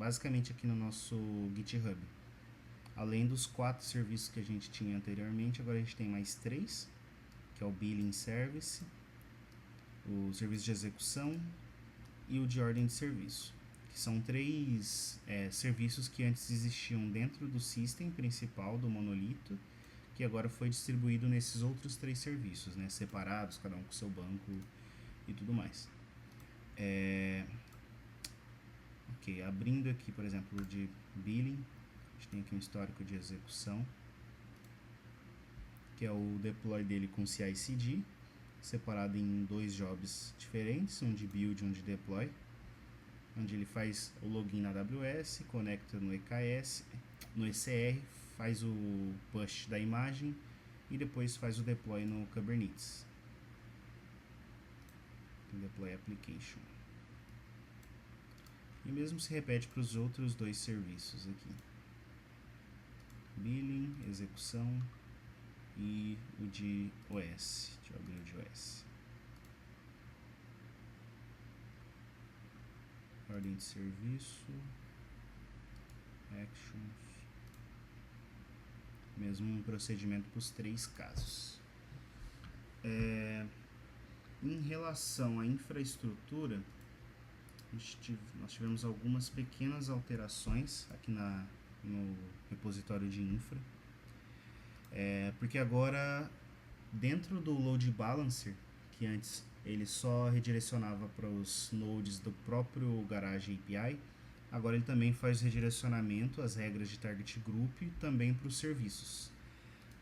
basicamente aqui no nosso GitHub. Além dos 4 serviços que a gente tinha anteriormente, agora a gente tem mais 3, que é o Billing Service, o serviço de execução e o de ordem de serviço, que são 3 serviços que antes existiam dentro do system principal do monolito, que agora foi distribuído nesses outros 3 serviços, né, separados, cada um com seu banco e tudo mais. Ok, abrindo aqui, por exemplo, o de Billing, a gente tem aqui um histórico de execução, que é o deploy dele com CI/CD, separado em 2 jobs diferentes, um de build e um de deploy, onde ele faz o login na AWS, conecta no EKS, no ECR, faz o push da imagem e depois faz o deploy no Kubernetes. Deploy application. E o mesmo se repete para os outros 2 serviços aqui. Billing, execução e o de OS. Deixa eu abrir o de OS. Ordem de serviço, actions, mesmo procedimento para os 3 casos. Em relação à infraestrutura, nós tivemos algumas pequenas alterações aqui no repositório de infra, porque agora dentro do load balancer, que antes ele só redirecionava para os nodes do próprio Garage API, agora ele também faz redirecionamento, as regras de target group, também para os serviços.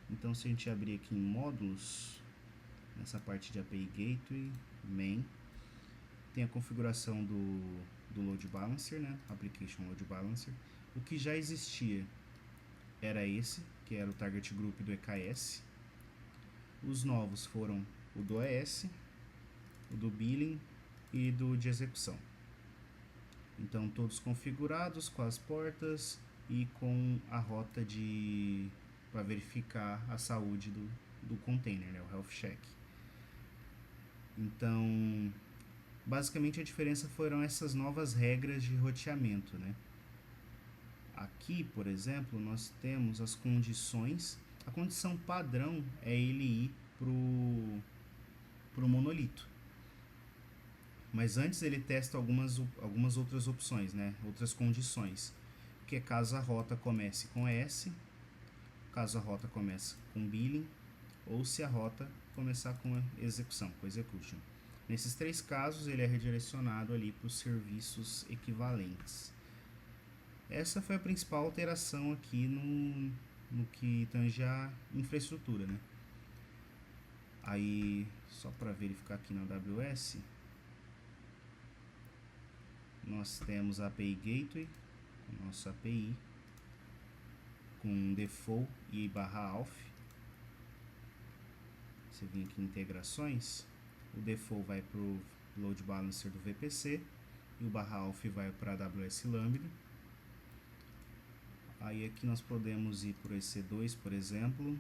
Então, se a gente abrir aqui em módulos, nessa parte de API Gateway, main, tem a configuração do Load Balancer, né? Application Load Balancer. O que já existia era esse, que era o Target Group do EKS. Os novos foram o do OS, o do Billing e do de execução. Então, todos configurados com as portas e com a rota para verificar a saúde do container, né? O Health Check. Então, basicamente a diferença foram essas novas regras de roteamento, né? Aqui, por exemplo, nós temos as condições. A condição padrão é ele ir pro monolito. Mas antes ele testa algumas outras opções, né? Outras condições. Que é caso a rota comece com S, caso a rota comece com billing, ou se a rota começar com execução, com execution. Nesses 3 casos ele é redirecionado ali para os serviços equivalentes. Essa foi a principal alteração aqui no que tange a infraestrutura, né? Aí, só para verificar aqui na AWS, nós temos a API Gateway, a nossa API, com default e /auth. Você vem aqui em integrações, o default vai para o load balancer do VPC e o /auth vai para a AWS Lambda. Aí aqui nós podemos ir para o EC2, por exemplo.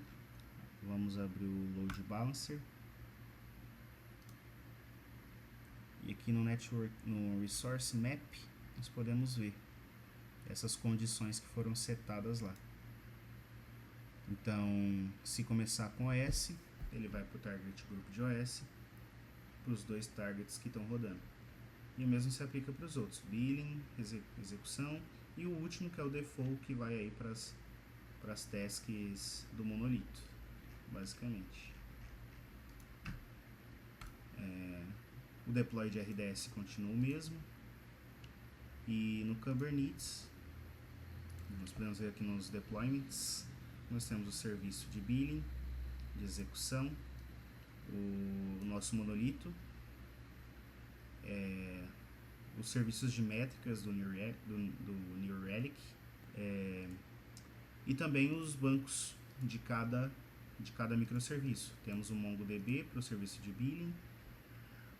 Vamos abrir o load balancer. E aqui no resource map, nós podemos ver essas condições que foram setadas lá. Então, se começar com OS, ele vai para o target group de OS, para os 2 targets que estão rodando. E o mesmo se aplica para os outros, billing, execução, e o último que é o default, que vai aí para as tasks do monolito, basicamente. O deploy de RDS continua o mesmo. E no Kubernetes, nós podemos ver aqui nos deployments, nós temos o serviço de billing, de execução, o nosso monolito, os serviços de métricas do New Relic, e também os bancos de cada microserviço. Temos o MongoDB para o serviço de billing.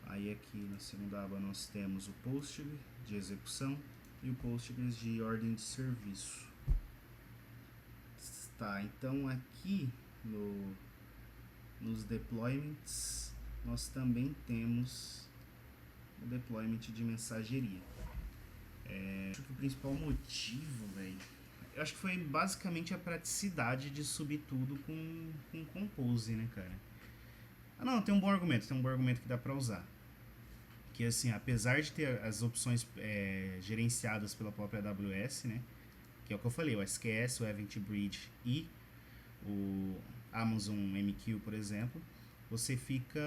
Aí aqui na segunda aba nós temos o Postgres de execução e o Postgres de ordem de serviço. Tá, então aqui nos deployments nós também temos o deployment de mensageria. Acho que o principal motivo, velho, eu acho que foi basicamente a praticidade de subir tudo com Compose, né, cara? Ah, não, tem um bom argumento que dá pra usar. Que assim, apesar de ter as opções gerenciadas pela própria AWS, né? Que é o que eu falei, o SQS, o Event Bridge e o Amazon MQ, por exemplo, você fica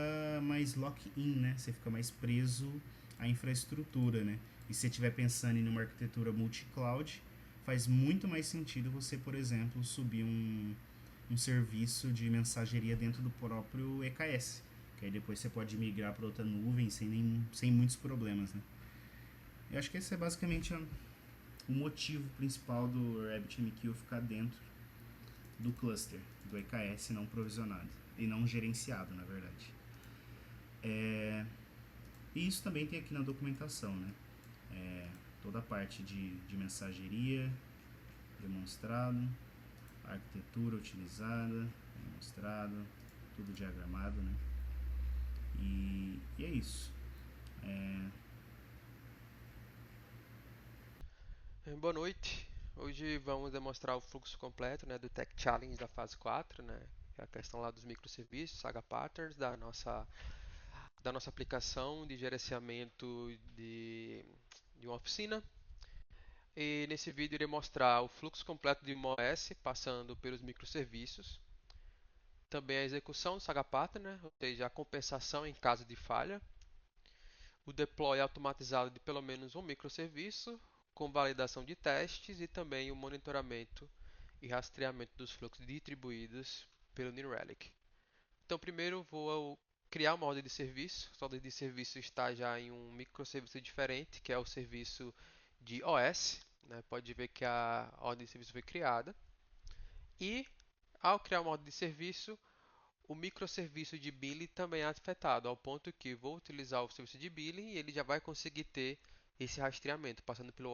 mais lock-in, né? Você fica mais preso à infraestrutura, né? E se você estiver pensando em uma arquitetura multi-cloud, faz muito mais sentido você, por exemplo, subir um serviço de mensageria dentro do próprio EKS. Que aí depois você pode migrar para outra nuvem sem muitos problemas, né? Eu acho que esse é basicamente o motivo principal do RabbitMQ ficar dentro do cluster, do EKS não provisionado e não gerenciado, na verdade. E isso também tem aqui na documentação, né? Toda a parte de mensageria demonstrado, a arquitetura utilizada demonstrado, tudo diagramado, né? E é isso. É, Boa noite. Hoje vamos demonstrar o fluxo completo, né, do Tech Challenge da fase 4, né, que é a questão lá dos microserviços, Saga Patterns, da nossa aplicação de gerenciamento de uma oficina. E nesse vídeo irei mostrar o fluxo completo de uma OS, passando pelos microserviços, também a execução do Saga Pattern, né, ou seja, a compensação em caso de falha, o deploy automatizado de pelo menos um microserviço, com validação de testes e também o monitoramento e rastreamento dos fluxos distribuídos pelo New Relic. Então, primeiro vou criar uma ordem de serviço. Essa ordem de serviço está já em um microserviço diferente, que é o serviço de OS. Né? Pode ver que a ordem de serviço foi criada. E, ao criar uma ordem de serviço, o microserviço de billing também é afetado, ao ponto que vou utilizar o serviço de billing e ele já vai conseguir ter esse rastreamento, passando pelo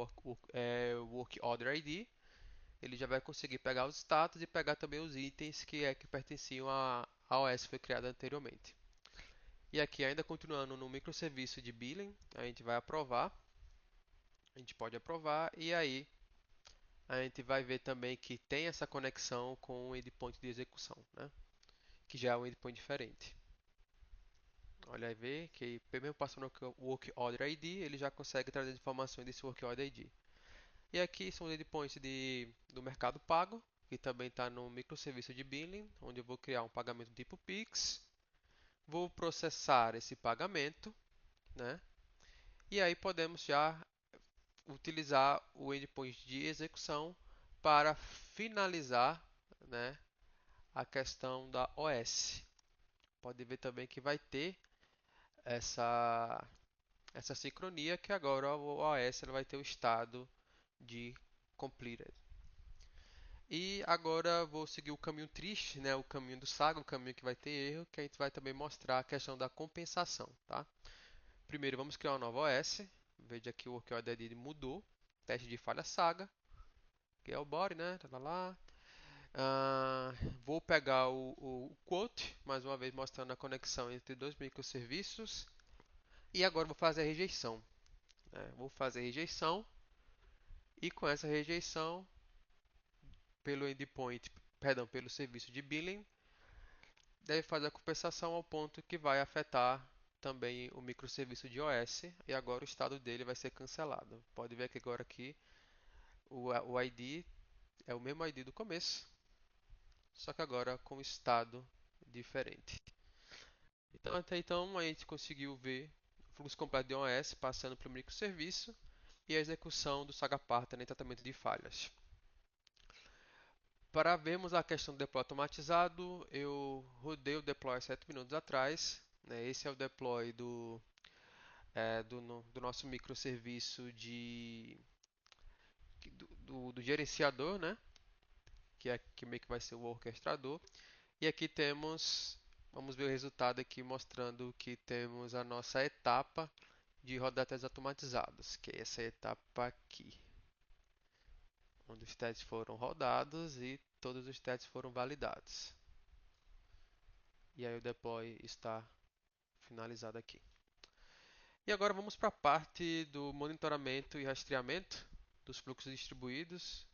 Work Order ID. Ele já vai conseguir pegar os status e pegar também os itens que pertenciam à OS que foi criada anteriormente. E aqui, ainda continuando no microserviço de billing, a gente vai aprovar. A gente pode aprovar e aí a gente vai ver também que tem essa conexão com o endpoint de execução, né? Que já é um endpoint diferente. Olha aí, vê que mesmo passando o Work Order ID, ele já consegue trazer informações desse Work Order ID. E aqui são os endpoints do Mercado Pago, que também está no microserviço de billing, onde eu vou criar um pagamento tipo Pix, vou processar esse pagamento, né? E aí podemos já utilizar o endpoint de execução para finalizar, né, a questão da OS. Pode ver também que vai ter essa essa sincronia que agora o OS vai ter o estado de completed. E agora vou seguir o caminho triste, né, o caminho do Saga, o caminho que vai ter erro, que a gente vai também mostrar a questão da compensação, tá? Primeiro vamos criar uma nova OS. Veja que o work order mudou. Teste de falha Saga, que é o body, né? Tá lá. Ah, vou pegar o quote, mais uma vez mostrando a conexão entre dois microserviços. E agora vou fazer a rejeição, né? Vou fazer a rejeição e com essa rejeição pelo endpoint, perdão, pelo serviço de billing, deve fazer a compensação ao ponto que vai afetar também o microserviço de OS e agora o estado dele vai ser cancelado. Pode ver que agora aqui o ID é o mesmo ID do começo, só que agora com estado diferente. Então até então a gente conseguiu ver o fluxo completo de OS passando pelo microserviço e a execução do Saga Partner em tratamento de falhas. Para vermos a questão do deploy automatizado, eu rodei o deploy há 7 minutos atrás. Né? Esse é o deploy do nosso microserviço do gerenciador, né? Que meio que vai ser o orquestrador. E aqui vamos ver o resultado aqui mostrando que temos a nossa etapa de rodar testes automatizados, que é essa etapa aqui, onde os testes foram rodados e todos os testes foram validados. E aí o deploy está finalizado aqui. E agora vamos para a parte do monitoramento e rastreamento dos fluxos distribuídos,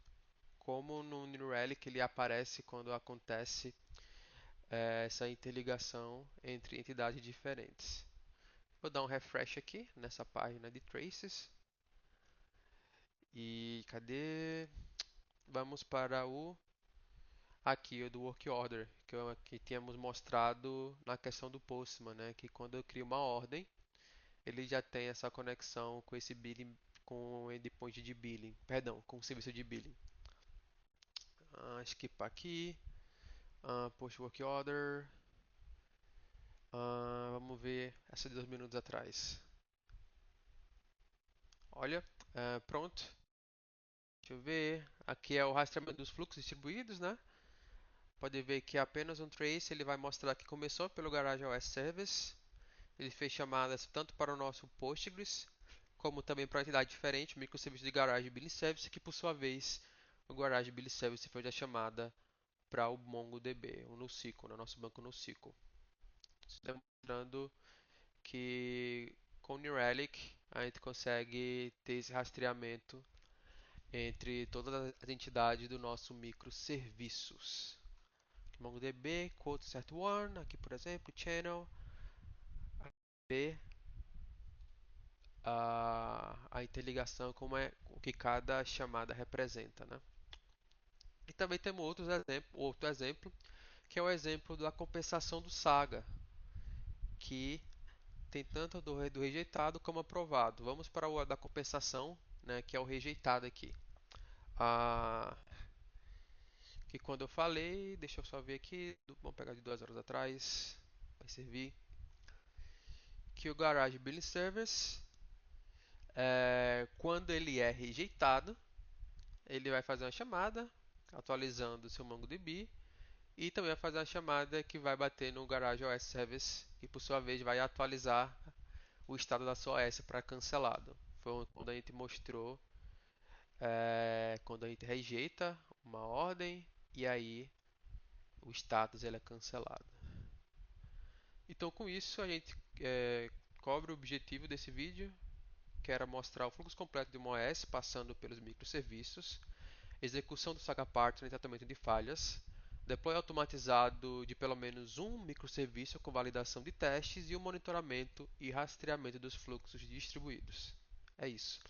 como no New Relic ele aparece quando acontece essa interligação entre entidades diferentes. Vou dar um refresh aqui nessa página de traces. E cadê? Vamos para o aqui, o do work order, que tínhamos mostrado na questão do Postman, né? Que quando eu crio uma ordem, ele já tem essa conexão com esse billing, com o endpoint de billing, perdão, com o serviço de billing. Skip aqui, post work order. Vamos ver essa de 2 minutos atrás. Olha, pronto. Deixa eu ver. Aqui é o rastreamento dos fluxos distribuídos, né? Pode ver que é apenas um trace, ele vai mostrar que começou pelo GarageOS Service. Ele fez chamadas tanto para o nosso Postgres, como também para uma entidade diferente, o microserviço de Garage Billing Service, que por sua vez, o Garage Billing Service fez a chamada para o MongoDB, o NoSQL, no nosso banco NoSQL. Demonstrando que com o New Relic a gente consegue ter esse rastreamento entre todas as entidades do nosso microserviços. MongoDB, quote set one, aqui por exemplo, channel, ver a interligação, como é o que cada chamada representa, né? E também temos outro exemplo, que é o exemplo da compensação do Saga, que tem tanto do rejeitado como aprovado. Vamos para o da compensação, né, que é o rejeitado aqui. Que quando eu falei, deixa eu só ver aqui, vamos pegar de 2 horas atrás, vai servir, que o Garage Billing Service, quando ele é rejeitado, ele vai fazer uma chamada atualizando o seu MongoDB e também vai fazer uma chamada que vai bater no GarageOS Service e por sua vez vai atualizar o estado da sua OS para cancelado. Foi quando a gente mostrou quando a gente rejeita uma ordem e aí o status ele é cancelado. Então com isso a gente cobre o objetivo desse vídeo, que era mostrar o fluxo completo de uma OS passando pelos microserviços, execução do Saga Partner e tratamento de falhas, deploy automatizado de pelo menos um microserviço com validação de testes e o monitoramento e rastreamento dos fluxos distribuídos. É isso.